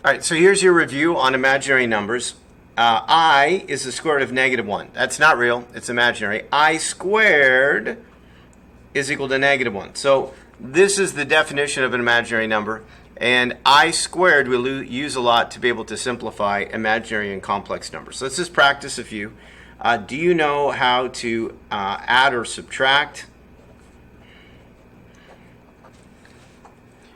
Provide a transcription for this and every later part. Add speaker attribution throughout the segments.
Speaker 1: All right, so here's your review on imaginary numbers. I is the square root of -1. That's not real. It's imaginary. I squared is equal to -1. So this is the definition of an imaginary number. And I squared we'll use a lot to be able to simplify imaginary and complex numbers. So let's just practice a few. Do you know how to add or subtract?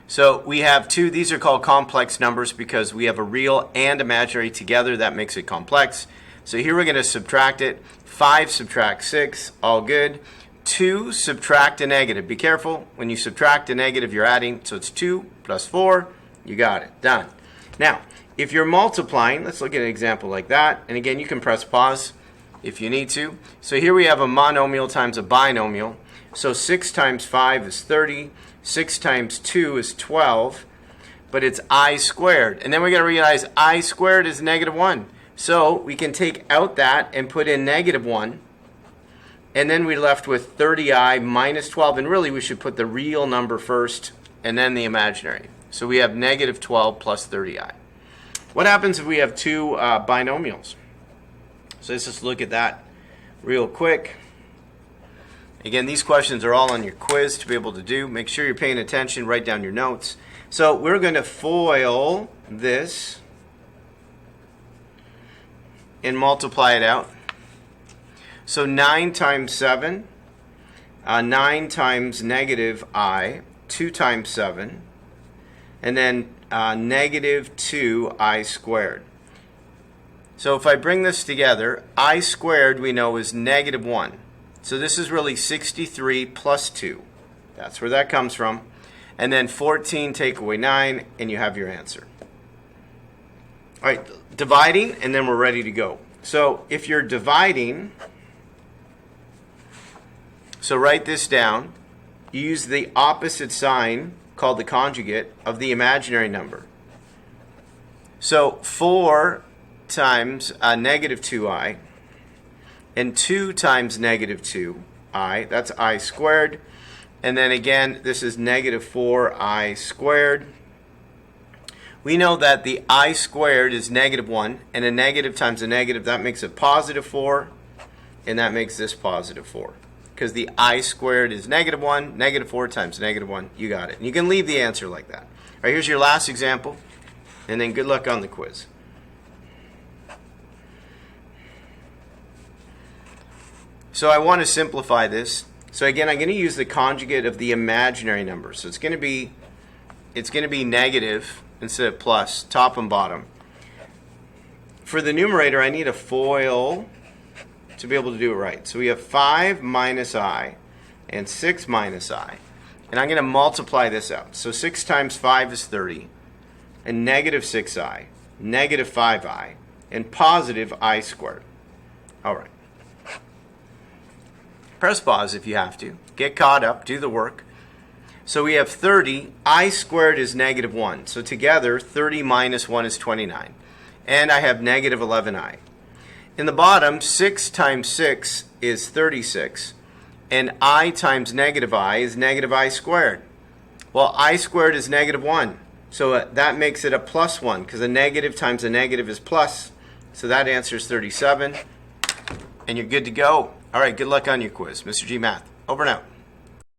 Speaker 1: So we have two. These are called complex numbers because we have a real and imaginary together. That makes it complex. So here we're going to subtract it. 5 subtract 6, all good. 2 subtract a negative. Be careful. When you subtract a negative, you're adding. So it's 2 plus 4. You got it. Done. Now, if you're multiplying, let's look at an example like that. And again, you can press pause if you need to. So here we have a monomial times a binomial. So 6 times 5 is 30. 6 times 2 is 12. But it's I squared. And then we got to realize I squared is -1. So we can take out that and put in -1. And then we're left with 30i minus 12. And really, we should put the real number first and then the imaginary. So we have -12 plus 30i. What happens if we have two binomials? So let's just look at that real quick. Again, these questions are all on your quiz to be able to do. Make sure you're paying attention. Write down your notes. So we're going to FOIL this and multiply it out. So 9 times 7, 9 times -I, 2 times 7, and then -2I squared. So if I bring this together, I squared we know is -1. So this is really 63 plus 2. That's where that comes from. And then 14 take away 9, and you have your answer. All right, dividing, and then we're ready to go. So if you're dividing, so write this down. You use the opposite sign, called the conjugate, of the imaginary number. So 4 times -2i, and 2 times -2i, that's I squared. And then again, this is -4I squared. We know that the I squared is -1, and a negative times a negative, that makes it +4, and that makes this +4. Because the I squared is -1, -4 times -1, you got it. And you can leave the answer like that. All right, here's your last example, and then good luck on the quiz. So I want to simplify this. So again, I'm going to use the conjugate of the imaginary number. So it's going to be negative instead of plus, top and bottom. For the numerator, I need a FOIL to be able to do it right. So we have 5 minus I and 6 minus I. And I'm going to multiply this out. So 6 times 5 is 30, and -6I, -5I, and +I squared. All right. Press pause if you have to. Get caught up. Do the work. So we have 30. I squared is -1. So together, 30 minus 1 is 29. And I have -11i. In the bottom, 6 times 6 is 36. And I times -I is -I squared. Well, I squared is -1. So that makes it a +1, because a negative times a negative is plus. So that answer is 37. And you're good to go. All right, good luck on your quiz. Mr. G Math, over and out.